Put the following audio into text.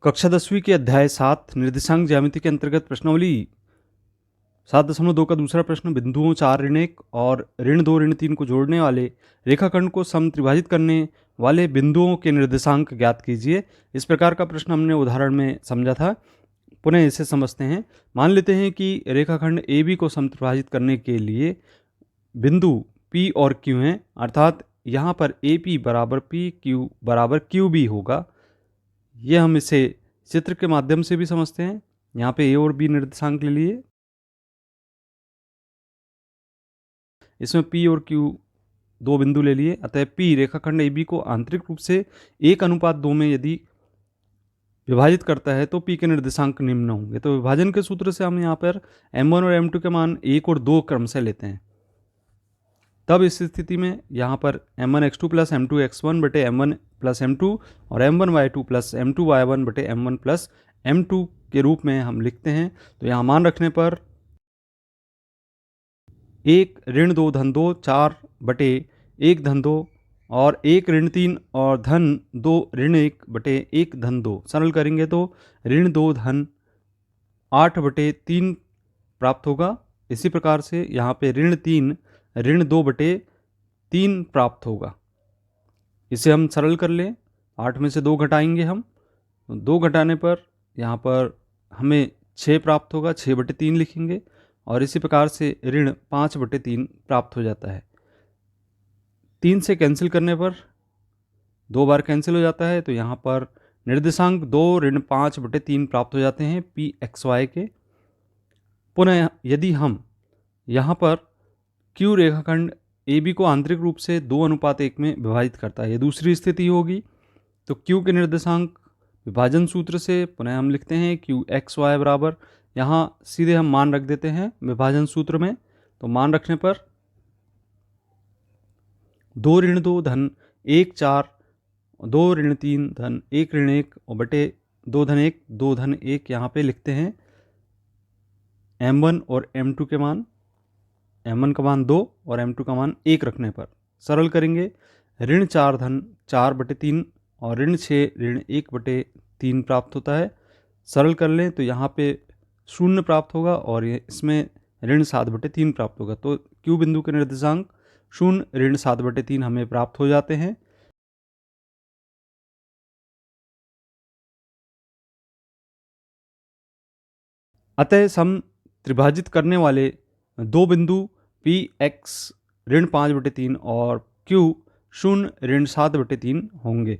कक्षा 10वीं के अध्याय 7 निर्देशांक ज्यामिति के अंतर्गत प्रश्नावली 7.2 का दूसरा प्रश्न, बिंदुओं 4 ऋण 1 और ऋण 2 ऋण 3 को जोड़ने वाले रेखाखंड को समत्रिभाजित करने वाले बिंदुओं के निर्देशांक ज्ञात कीजिए। इस प्रकार का प्रश्न हमने उदाहरण में समझा था। पुनः इसे समझते हैं। मान लेते हैं कि रेखाखंड ए बी को समत्रिभाजित करने के लिए बिंदु P और Q हैं, अर्थात यहाँ पर AP बराबर पी क्यू बराबर क्यू बी होगा। ये हम इसे चित्र के माध्यम से भी समझते हैं। यहाँ पे ए और बी निर्देशांक ले लिए, इसमें P और Q दो बिंदु ले लिए। अतः P रेखाखंड AB को आंतरिक रूप से 1:2 में यदि विभाजित करता है तो P के निर्देशांक निम्न होंगे। तो विभाजन के सूत्र से हम यहाँ पर M1 और M2 के मान 1 और 2 क्रम से लेते हैं। तब इस स्थिति में यहाँ पर M1x2 प्लस M2x1 बटे M1 प्लस M2 और M1y2 प्लस M2y1 बटे M1 प्लस M2 के रूप में हम लिखते हैं। तो यहाँ मान रखने पर 1 ऋण 2 धन 2 4 बटे 1 धन 2 और 1 ऋण 3 और धन 2 ऋण 1 बटे 1 धन 2 सरल करेंगे तो ऋण 2 धन 8 बटे 3 प्राप्त होगा। इसी प्रकार से यहाँ पे ऋण 3 ऋण 2 बटे 3 प्राप्त होगा। इसे हम सरल कर लें, 8 में से 2 घटाएंगे हम, 2 घटाने पर यहाँ पर हमें 6 प्राप्त होगा, 6 बटे 3 लिखेंगे और इसी प्रकार से ऋण 5 बटे 3 प्राप्त हो जाता है। 3 से कैंसिल करने पर 2 बार कैंसिल हो जाता है, तो यहाँ पर निर्देशांक 2 ऋण 5 बटे 3 प्राप्त हो जाते हैं पी एक्स वाई के। पुनः यदि हम यहाँ पर Q रेखाखंड AB को आंतरिक रूप से 2:1 में विभाजित करता है, ये दूसरी स्थिति होगी। तो Q के निर्देशांक विभाजन सूत्र से पुनः हम लिखते हैं Q एक्स वाई बराबर, यहाँ सीधे हम मान रख देते हैं विभाजन सूत्र में। तो मान रखने पर 2 ऋण 2 धन 1 4 2 ऋण 3 धन 1 ऋण 1 और बटे 2 धन 1 2 धन 1 यहाँ पे लिखते हैं M1 और M2 के मान। M1 का मान 2 और M2 का मान 1 रखने पर सरल करेंगे, ऋण 4 धन 4 बटे 3 और ऋण 6 ऋण 1 बटे 3 प्राप्त होता है। सरल कर लें तो यहाँ पे 0 प्राप्त होगा और इसमें ऋण 7 बटे 3 प्राप्त होगा। तो Q बिंदु के निर्देशांक 0 ऋण 7 बटे 3 हमें प्राप्त हो जाते हैं। अतः सम त्रिभाजित करने वाले दो बिंदु P x ऋण 5 बटे 3 और Q 0 ऋण 7 बटे 3 होंगे।